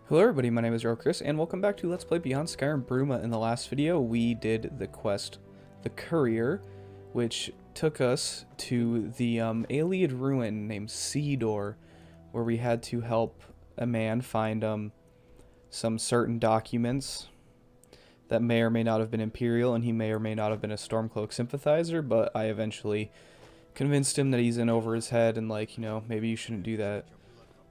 Hello everybody, my name is Chris, and welcome back to Let's Play Beyond Skyrim Bruma. In the last video, we did the quest, the Courier, which took us to the alien ruin named Seedor, where we had to help a man find some certain documents that may or may not have been Imperial, and he may or may not have been a Stormcloak sympathizer, but I eventually convinced him that he's in over his head and, like, you know, maybe you shouldn't do that.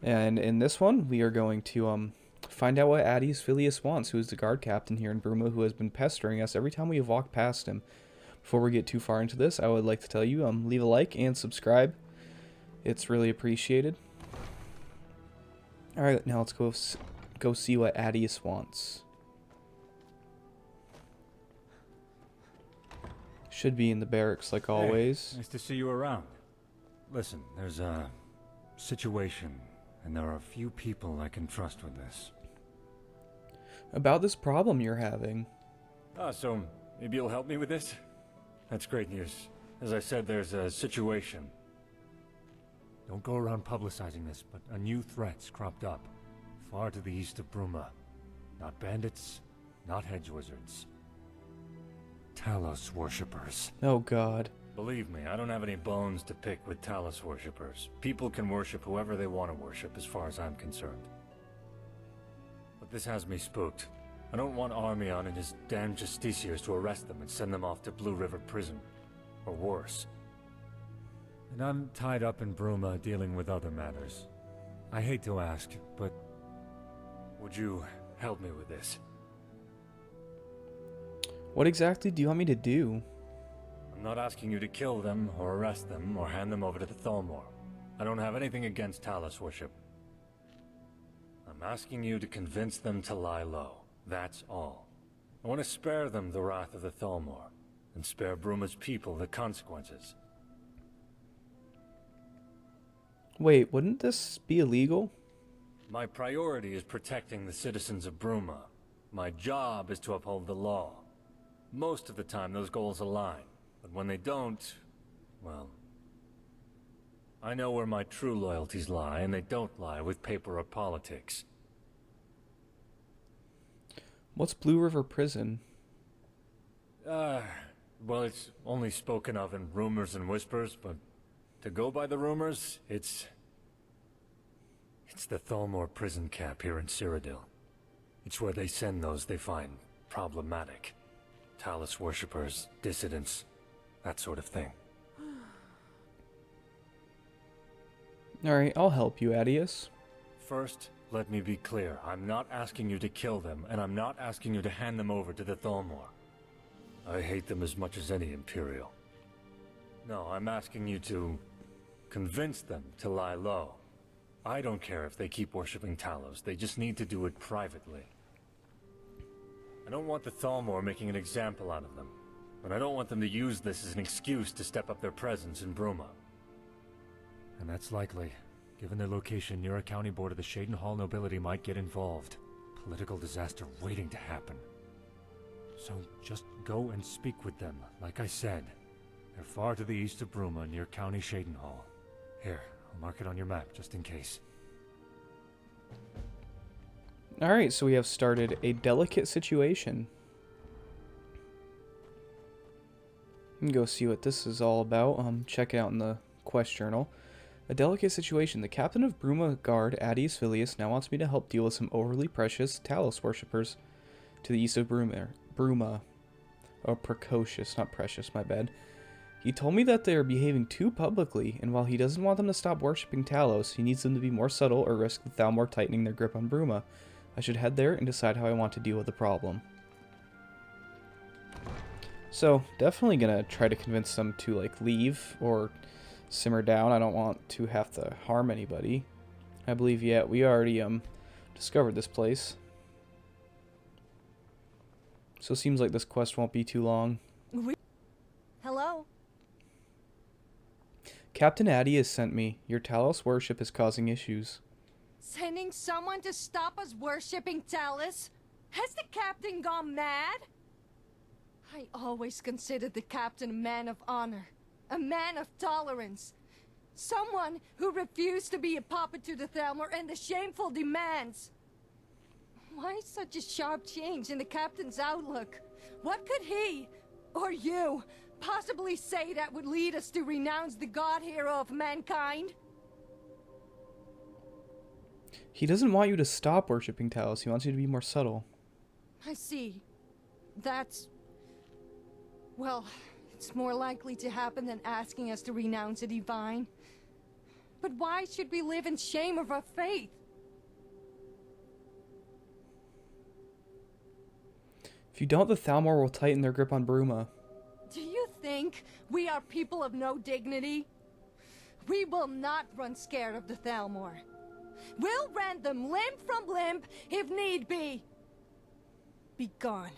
And in this one, we are going to find out what Adius Filius wants, who is the guard captain here in Bruma, who has been pestering us every time we have walked past him. Before we get too far into this, I would like to tell you, leave a like and subscribe. It's really appreciated. Alright, now let's go see what Adius wants. Should be in the barracks like always. Hey, nice to see you around. Listen, there's a situation, and there are a few people I can trust with this. About this problem you're having. So maybe you'll help me with this? That's great news. As I said, there's a situation. Don't go around publicizing this, but a new threat's cropped up. Far to the east of Bruma. Not bandits, not hedge wizards. Talos worshippers. Oh god. Believe me, I don't have any bones to pick with Talos worshippers. People can worship whoever they want to worship, as far as I'm concerned. But this has me spooked. I don't want Armion and his damned justiciars to arrest them and send them off to Blue River Prison. Or worse. And I'm tied up in Bruma dealing with other matters. I hate to ask, but would you help me with this? What exactly do you want me to do? I'm not asking you to kill them, or arrest them, or hand them over to the Thalmor. I don't have anything against Talos worship. I'm asking you to convince them to lie low. That's all. I want to spare them the wrath of the Thalmor, and spare Bruma's people the consequences. Wait, wouldn't this be illegal? My priority is protecting the citizens of Bruma. My job is to uphold the law. Most of the time those goals align. But when they don't, well, I know where my true loyalties lie, and they don't lie with paper or politics. What's Blue River Prison? Well, it's only spoken of in rumors and whispers, but to go by the rumors, it's the Thalmor prison camp here in Cyrodiil. It's where they send those they find problematic. Talos worshippers, dissidents, that sort of thing. Alright, I'll help you, Adius. First, let me be clear. I'm not asking you to kill them, and I'm not asking you to hand them over to the Thalmor. I hate them as much as any Imperial. No, I'm asking you to convince them to lie low. I don't care if they keep worshipping Talos. They just need to do it privately. I don't want the Thalmor making an example out of them. And I don't want them to use this as an excuse to step up their presence in Bruma. And that's likely. Given their location near a county border, the Shaden Hall nobility might get involved. Political disaster waiting to happen. So just go and speak with them, like I said. They're far to the east of Bruma, near County Shaden Hall. Here, I'll mark it on your map, just in case. Alright, so we have started a delicate situation. You can go see what this is all about. Check it out in the quest journal. A delicate situation. The captain of Bruma Guard, Adius Filius, now wants me to help deal with some overly precious Talos worshippers to the east of Bruma. Oh, precocious, not precious, my bad. He told me that they are behaving too publicly, and while he doesn't want them to stop worshipping Talos, he needs them to be more subtle or risk the Thalmor tightening their grip on Bruma. I should head there and decide how I want to deal with the problem. So, definitely gonna try to convince them to, like, leave or simmer down. I don't want to have to harm anybody. I believe, yeah, we already, discovered this place. So it seems like this quest won't be too long. Hello? Captain Adius sent me. Your Talos worship is causing issues. Sending someone to stop us worshipping Talos? Has the captain gone mad? I always considered the captain a man of honor, a man of tolerance, someone who refused to be a puppet to the Thalmor and the shameful demands. Why such a sharp change in the captain's outlook? What could he, or you, possibly say that would lead us to renounce the god hero of mankind? He doesn't want you to stop worshipping Talos. He wants you to be more subtle. I see. That's... well, it's more likely to happen than asking us to renounce a divine. But why should we live in shame of our faith? If you don't, the Thalmor will tighten their grip on Bruma. Do you think we are people of no dignity? We will not run scared of the Thalmor. We'll rend them limb from limb if need be. Be gone.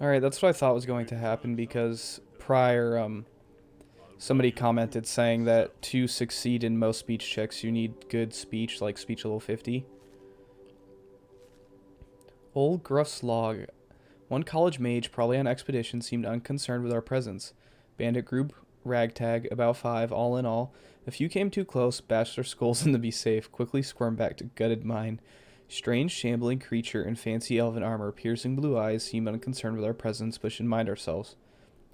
Alright, that's what I thought was going to happen, because prior, somebody commented saying that to succeed in most speech checks, you need good speech, like speech level 50. Old Gruff's log. One college mage, probably on expedition, seemed unconcerned with our presence. Bandit group, ragtag, about 5, all in all. A few came too close, bashed their skulls in to be safe, quickly squirmed back to gutted mine. Strange, shambling creature in fancy elven armor, piercing blue eyes, seemed unconcerned with our presence, but should mind ourselves.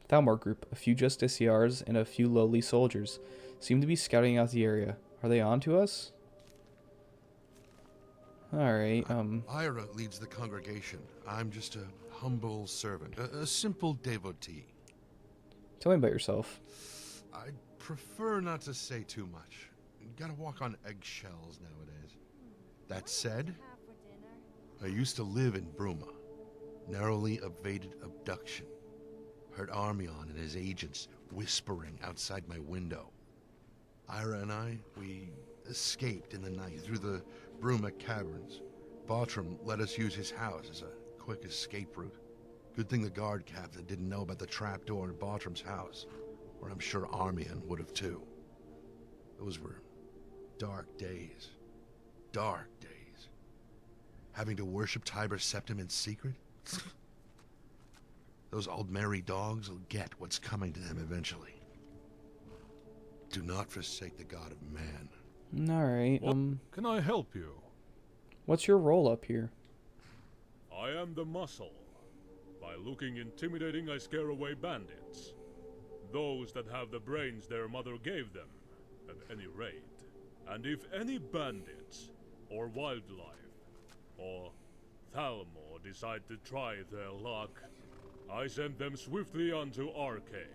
Thalmor group, a few justiciars and a few lowly soldiers, seem to be scouting out the area. Are they on to us? Alright, Ira leads the congregation. I'm just a humble servant, a simple devotee. Tell me about yourself. I prefer not to say too much. Gotta walk on eggshells nowadays. That said, I used to live in Bruma. Narrowly evaded abduction. Heard Armion and his agents whispering outside my window. Ira and I, we escaped in the night through the Bruma caverns. Bartram let us use his house as a quick escape route. Good thing the guard captain didn't know about the trapdoor in Bartram's house, or I'm sure Armion would have too. Those were dark days. Dark days. Having to worship Tiber Septim in secret? Those Aldmeri dogs will get what's coming to them eventually. Do not forsake the god of man. Alright, Can I help you? what's your role up here? I am the muscle. By looking intimidating, I scare away bandits. Those that have the brains their mother gave them, at any rate. And if any bandits, or wildlife, or Thalmor decide to try their luck, I send them swiftly onto Arcade.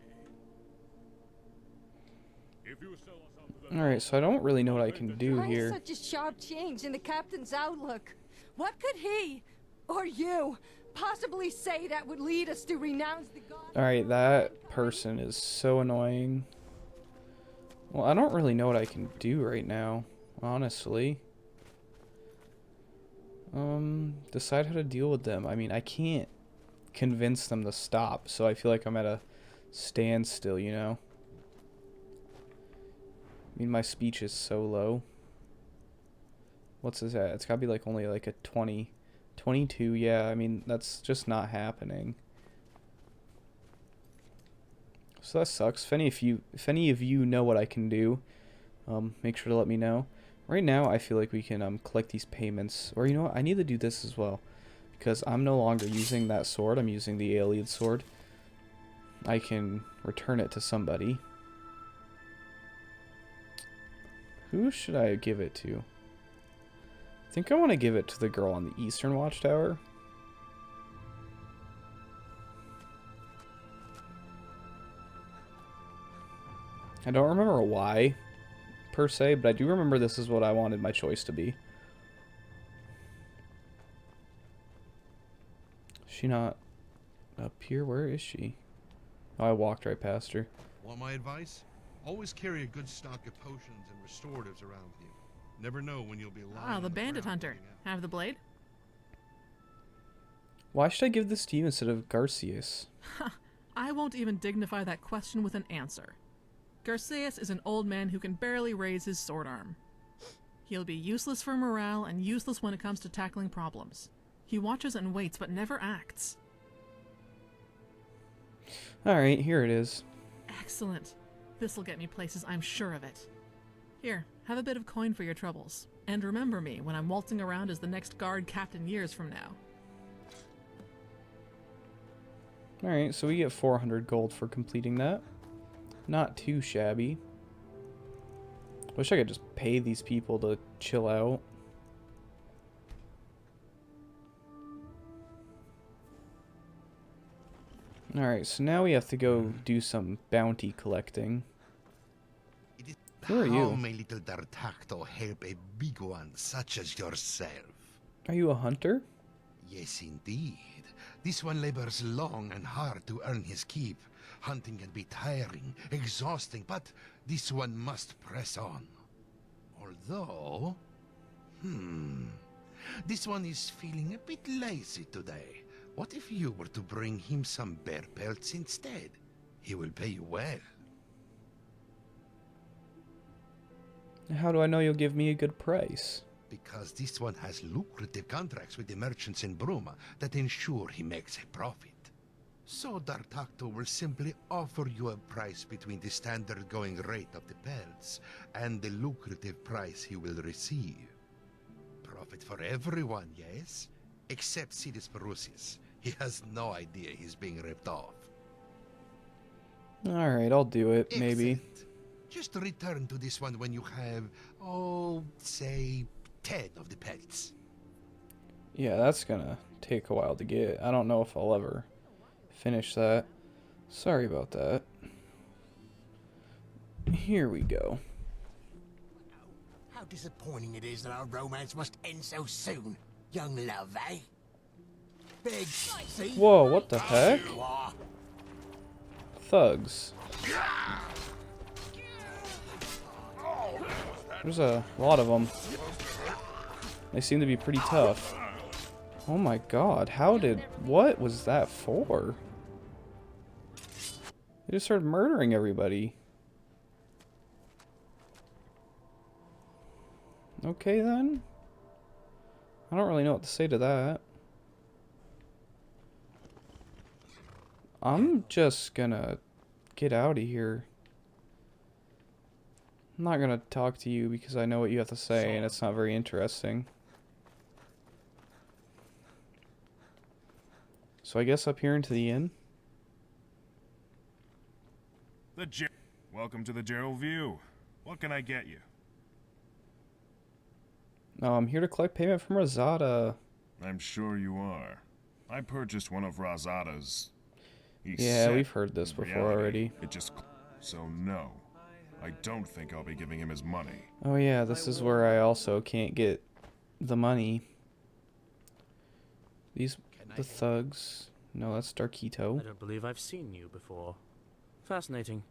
If you sell us out to the Alright, so I don't really know what I can do Why here. such a sharp change in the captain's outlook? What could he, or you, possibly say that would lead us to renounce the god? Alright, that person is so annoying. Well, I don't really know what I can do right now, honestly. Decide how to deal with them. I mean, I can't convince them to stop, so I feel like I'm at a standstill, you know? I mean, my speech is so low. What's this at? It's gotta be like only like a 20. 22, yeah, I mean, that's just not happening. So that sucks. If any of you know what I can do, make sure to let me know. Right now, I feel like we can collect these payments. Or you know what? I need to do this as well. Because I'm no longer using that sword. I'm using the Aeliad sword. I can return it to somebody. Who should I give it to? I think I want to give it to the girl on the Eastern Watchtower. I don't remember why, per se, but I do remember this is what I wanted my choice to be. Is she not up here? Where is she? Oh, I walked right past her. Want my advice? Always carry a good stock of potions and restoratives around with you. Never know when you'll be lying Ah, on the bandit ground hunter. bleeding out. Have the blade? Why should I give this to you instead of Garcias? I won't even dignify that question with an answer. Garcias is an old man who can barely raise his sword arm. He'll be useless for morale and useless when it comes to tackling problems. He watches and waits but never acts. Alright, here it is. Excellent. This'll get me places, I'm sure of it. Here, have a bit of coin for your troubles. And remember me when I'm waltzing around as the next guard captain years from now. Alright, so we get 400 gold for completing that. Not too shabby. Wish I could just pay these people to chill out. Alright, so now we have to go do some bounty collecting. Who are How you? may little D'Artagnan help a big one such as yourself? Are you a hunter? Yes, indeed. This one labors long and hard to earn his keep. Hunting can be tiring, exhausting, but this one must press on. Although... This one is feeling a bit lazy today. What if you were to bring him some bear pelts instead? He will pay you well. How do I know you'll give me a good price? Because this one has lucrative contracts with the merchants in Bruma that ensure he makes a profit. So D'Artagnan will simply offer you a price between the standard going rate of the pelts and the lucrative price he will receive. Profit for everyone, yes? Except Sidis Perusius. He has no idea he's being ripped off. Alright, I'll do it, maybe. Excellent. Just return to this one when you have, say, 10 of the pelts. Yeah, that's gonna take a while to get. I don't know if I'll ever finish that. Sorry about that. Here we go. How disappointing it is that our romance must end so soon. Young love, eh? Big, see? Whoa, what the heck? You are. Thugs. There's a lot of them. They seem to be pretty tough. Oh my god, what was that for? They just started murdering everybody. Okay then. I don't really know what to say to that. I'm just gonna get out of here. I'm not gonna talk to you because I know what you have to say and it's not very interesting. So I guess up here into the inn. Welcome to the Gerald View. What can I get you? No, I'm here to collect payment from Rosada. I'm sure you are. I purchased one of Rosada's. Yeah, we've heard this before already. It just... So no. I don't think I'll be giving him his money. Oh yeah, this is where I also can't get the money. The thugs. No, that's Darkito. I don't believe I've seen you before. Fascinating.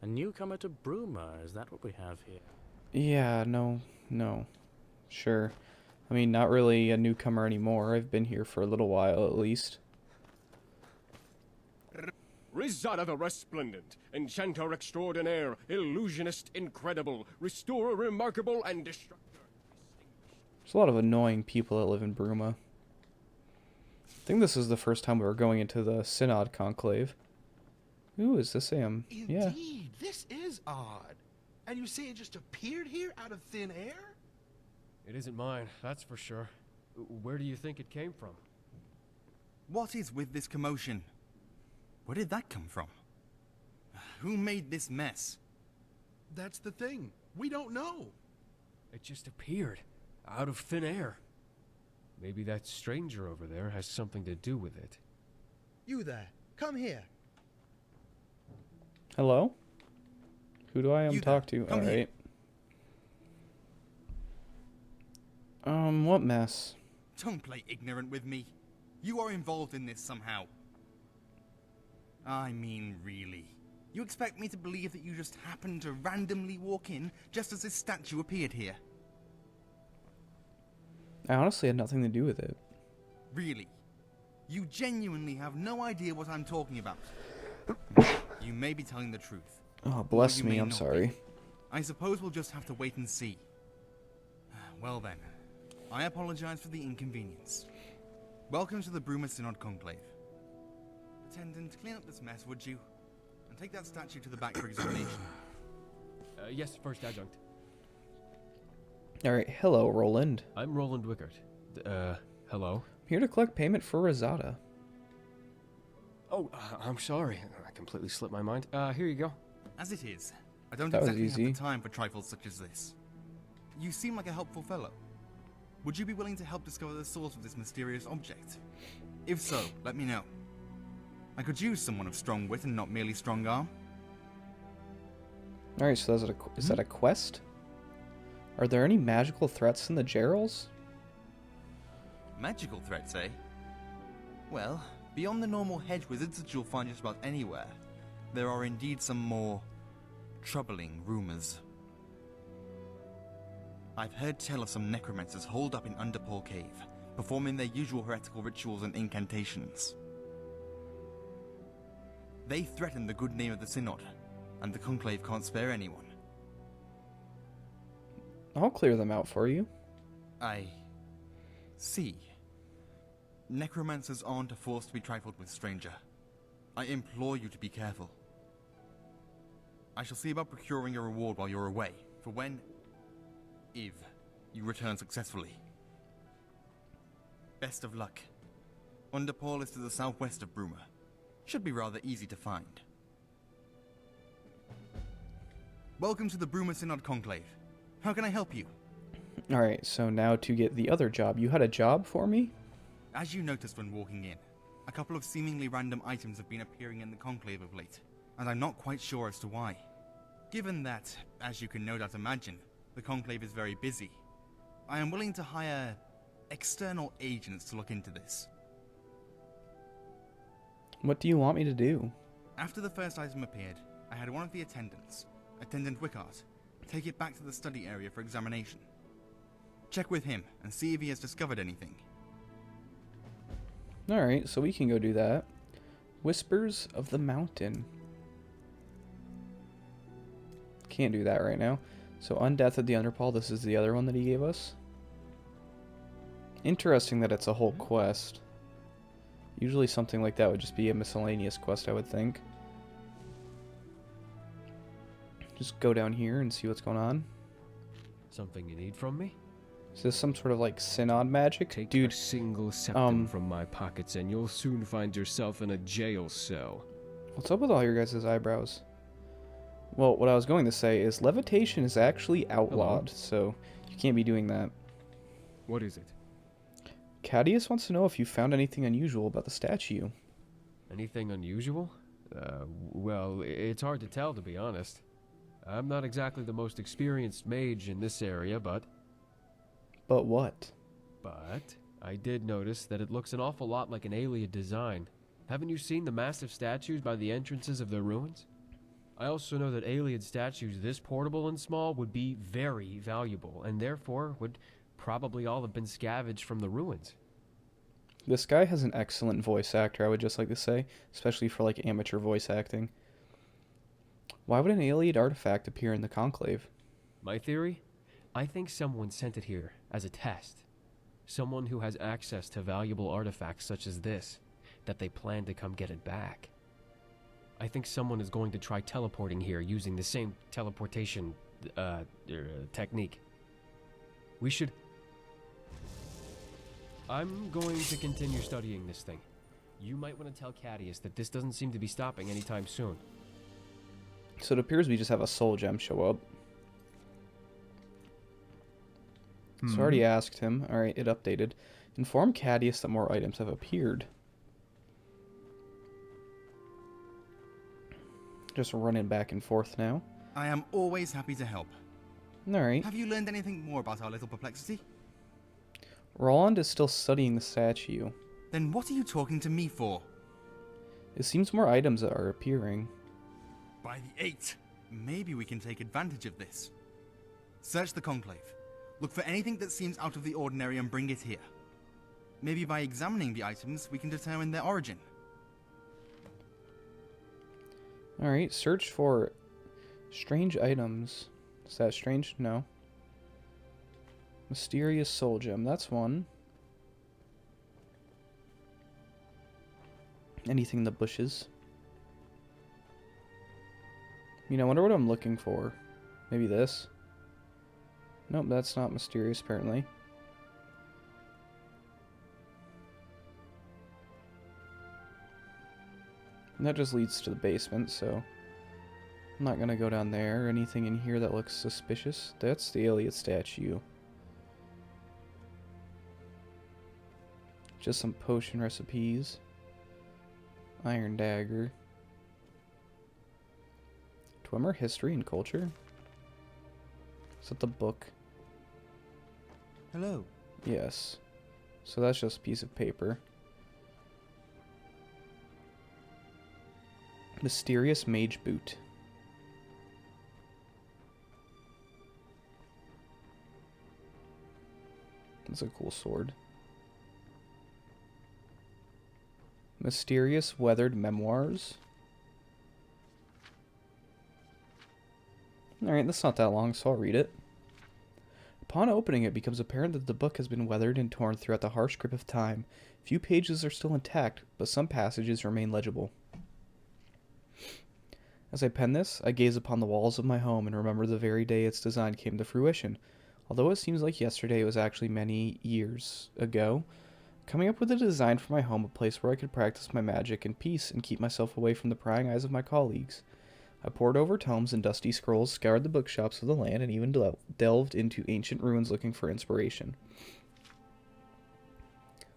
A newcomer to Bruma, is that what we have here? Yeah, no. Sure. I mean, not really a newcomer anymore. I've been here for a little while at least. Rizada the Resplendent, Enchanter Extraordinaire, Illusionist Incredible, Restorer Remarkable, and Destructor. There's a lot of annoying people that live in Bruma. I think this is the first time we were going into the Synod Conclave. Ooh, is this Sam? Yeah. Indeed, this is odd. And you say it just appeared here out of thin air? It isn't mine, that's for sure. Where do you think it came from? What is with this commotion? Where did that come from? Who made this mess? That's the thing. We don't know. It just appeared, out of thin air. Maybe that stranger over there has something to do with it. You there, come here. Hello? Who do I talk to? Come here. Alright. What mess? Don't play ignorant with me. You are involved in this somehow. I mean, really. You expect me to believe that you just happened to randomly walk in just as this statue appeared here? I honestly had nothing to do with it. Really? You genuinely have no idea what I'm talking about. You may be telling the truth. Oh, bless you me, may I'm not sorry. be. I suppose we'll just have to wait and see. Well then, I apologize for the inconvenience. Welcome to the Bruma Synod Conclave. Attendant, clean up this mess, would you? And take that statue to the back for examination. Yes, First Adjunct. Alright, hello, Roland. I'm Roland Wickert. Hello? I'm here to collect payment for Rosada. Oh, I'm sorry. I completely slipped my mind. Here you go. As it is, I don't That was exactly have easy. the time for trifles such as this. You seem like a helpful fellow. Would you be willing to help discover the source of this mysterious object? If so, let me know. I could use someone of strong wit and not merely strong arm. Alright, so is that a quest? Are there any magical threats in the Gerals? Magical threats, eh? Well, beyond the normal hedge wizards that you'll find just about anywhere, there are indeed some more troubling rumors. I've heard tell of some necromancers holed up in Underpaw Cave, performing their usual heretical rituals and incantations. They threaten the good name of the Synod, and the Conclave can't spare anyone. I'll clear them out for you. I see. Necromancers aren't a force to be trifled with, stranger. I implore you to be careful. I shall see about procuring a reward while you're away, for when, if, you return successfully. Best of luck. Underpaw is to the southwest of Bruma. Should be rather easy to find. Welcome to the Bruma Synod Conclave. How can I help you? Alright, so now to get the other job. You had a job for me? As you noticed when walking in, a couple of seemingly random items have been appearing in the Conclave of late, and I'm not quite sure as to why. Given that, as you can no doubt imagine, the Conclave is very busy, I am willing to hire external agents to look into this. What do you want me to do? After the first item appeared, I had one of the attendants, Attendant Wickart, take it back to the study area for examination. Check with him and see if he has discovered anything. Alright, so we can go do that. Whispers of the Mountain. Can't do that right now. So Undeath of the Underpaw, this is the other one that he gave us. Interesting that it's a whole quest. Usually something like that would just be a miscellaneous quest, I would think. Just go down here and see what's going on. Something you need from me? Is this some sort of like synod magic? Take Dude, a single septum from my pockets and you'll soon find yourself in a jail cell. What's up with all your guys' eyebrows? Well, what I was going to say is levitation is actually outlawed, so you can't be doing that. What is it? Cadius wants to know if you found anything unusual about the statue. Anything unusual? Well, it's hard to tell, to be honest. I'm not exactly the most experienced mage in this area, but... But what? But I did notice that it looks an awful lot like an Ayleid design. Haven't you seen the massive statues by the entrances of the ruins? I also know that Ayleid statues this portable and small would be very valuable, and therefore would probably all have been scavenged from the ruins. This guy has an excellent voice actor, I would just like to say, especially for like amateur voice acting. Why would an Ayleid artifact appear in the Conclave? My theory? I think someone sent it here as a test. Someone who has access to valuable artifacts such as this, that they plan to come get it back. I think someone is going to try teleporting here using the same teleportation technique. We should... I'm going to continue studying this thing. You might want to tell Cadius that this doesn't seem to be stopping anytime soon. So it appears we just have a soul gem show up. So I already asked him. Alright, it updated. Inform Cadius that more items have appeared. Just running back and forth now. I am always happy to help. Alright. Have you learned anything more about our little perplexity? Roland is still studying the statue. Then what are you talking to me for? It seems more items are appearing. By the 8! Maybe we can take advantage of this. Search the Conclave. Look for anything that seems out of the ordinary and bring it here. Maybe by examining the items, we can determine their origin. Alright, search for strange items. Is that strange? No. Mysterious soul gem, that's one. Anything in the bushes? I wonder what I'm looking for. Maybe this? Nope, that's not mysterious, apparently. And that just leads to the basement, so I'm not gonna go down there. Anything in here that looks suspicious? That's the Elliot statue. Just some potion recipes. Iron dagger. Dwemer history and culture? Is that the book? Hello. Yes. So that's just a piece of paper. Mysterious mage boot. That's a cool sword. Mysterious weathered memoirs. Alright, that's not that long, so I'll read it. Upon opening it becomes apparent that the book has been weathered and torn throughout the harsh grip of time. Few pages are still intact, but some passages remain legible. As I pen this, I gaze upon the walls of my home and remember the very day its design came to fruition. Although it seems like yesterday, it was actually many years ago. Coming up with a design for my home, a place where I could practice my magic in peace and keep myself away from the prying eyes of my colleagues. I pored over tomes and dusty scrolls, scoured the bookshops of the land, and even delved into ancient ruins looking for inspiration.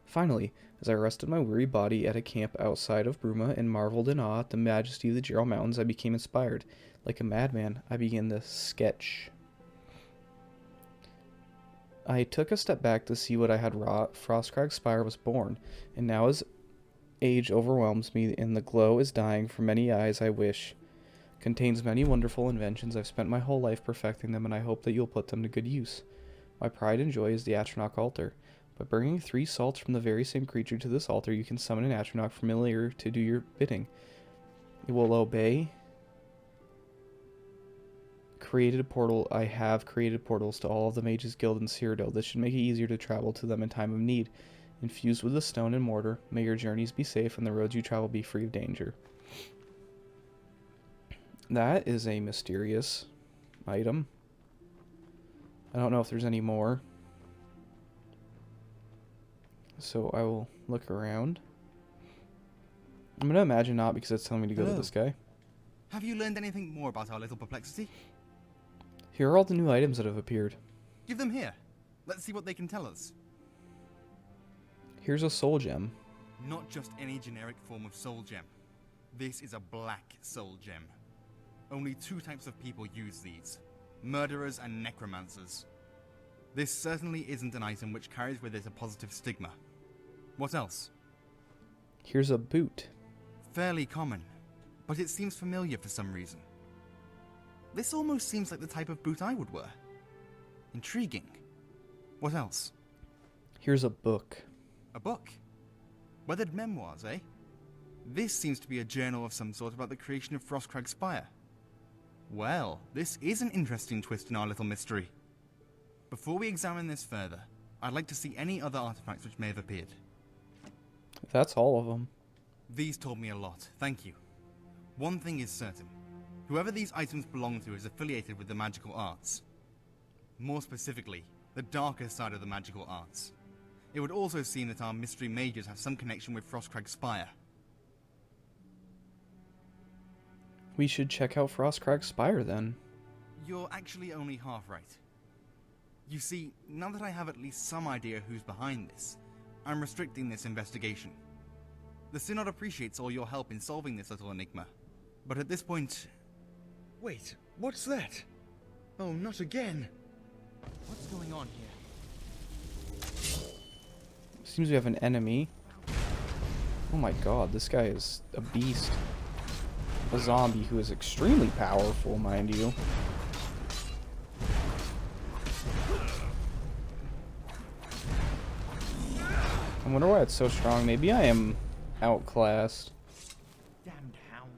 Finally, as I rested my weary body at a camp outside of Bruma and marveled in awe at the majesty of the Gerald Mountains, I became inspired. Like a madman, I began the sketch. I took a step back to see what I had wrought. Frostcrag Spire was born, and now as age overwhelms me and the glow is dying from many eyes, I wish. Contains many wonderful inventions. I've spent my whole life perfecting them, and I hope that you'll put them to good use. My pride and joy is the Astronaut Altar. By bringing 3 salts from the very same creature to this altar, you can summon an astronaut familiar to do your bidding. It will obey. I have created portals to all of the Mages Guild in Cyrodiil. This should make it easier to travel to them in time of need. Infused with the stone and mortar, may your journeys be safe and the roads you travel be free of danger. That is a mysterious item. I don't know if there's any more. So I will look around. I'm going to imagine not, because it's telling me to go to this guy. Have you learned anything more about our little perplexity? Here are all the new items that have appeared. Give them here. Let's see what they can tell us. Here's a soul gem. Not just any generic form of soul gem. This is a black soul gem. Only 2 types of people use these. Murderers and necromancers. This certainly isn't an item which carries with it a positive stigma. What else? Here's a boot. Fairly common, but it seems familiar for some reason. This almost seems like the type of boot I would wear. Intriguing. What else? Here's a book. A book? Weathered memoirs, eh? This seems to be a journal of some sort about the creation of Frostcrag Spire. Well, this is an interesting twist in our little mystery. Before we examine this further, I'd like to see any other artifacts which may have appeared. That's all of them. These told me a lot, thank you. One thing is certain. Whoever these items belong to is affiliated with the magical arts. More specifically, the darker side of the magical arts. It would also seem that our mystery mages have some connection with Frostcrag Spire. We should check out Frostcrag Spire then. You're actually only half right. You see, now that I have at least some idea who's behind this, I'm restricting this investigation. The Synod appreciates all your help in solving this little enigma, but at this point... Wait, what's that? Oh, not again. What's going on here? Seems we have an enemy. Oh my god, this guy is a beast. A zombie who is extremely powerful, mind you. I wonder why it's so strong. Maybe I am outclassed. Damned hound.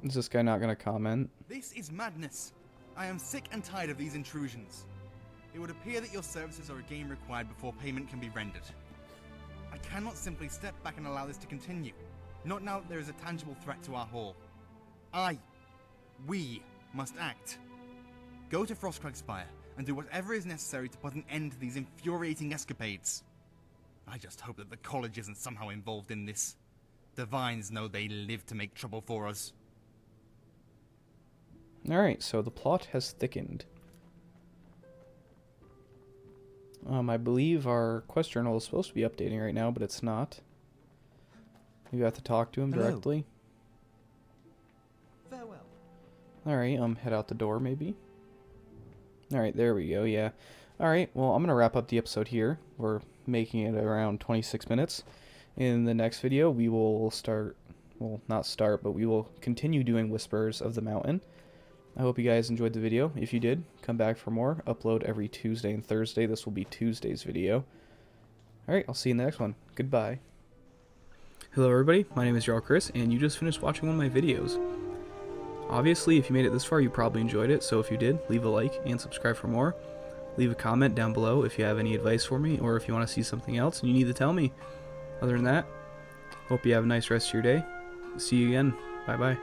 Is this guy not going to comment? This is madness. I am sick and tired of these intrusions. It would appear that your services are again required before payment can be rendered. I cannot simply step back and allow this to continue. Not now that there is a tangible threat to our hall. We must act. Go to Frostcrag Spire and do whatever is necessary to put an end to these infuriating escapades. I just hope that the college isn't somehow involved in this. The Vines know they live to make trouble for us. Alright, so the plot has thickened. I believe our quest journal is supposed to be updating right now, but it's not. You have to talk to him directly. Farewell. Alright, head out the door maybe. Alright, there we go, yeah. Alright, well, I'm going to wrap up the episode here. We're making it around 26 minutes. In the next video, we will start, well, not start, but we will continue doing Whispers of the Mountain. I hope you guys enjoyed the video. If you did, come back for more. Upload every Tuesday and Thursday. This will be Tuesday's video. Alright, I'll see you in the next one. Goodbye. Hello everybody, my name is Jarl Chris, and you just finished watching one of my videos. Obviously, if you made it this far, you probably enjoyed it, so if you did, leave a like and subscribe for more. Leave a comment down below if you have any advice for me, or if you want to see something else and you need to tell me. Other than that, hope you have a nice rest of your day. See you again. Bye-bye.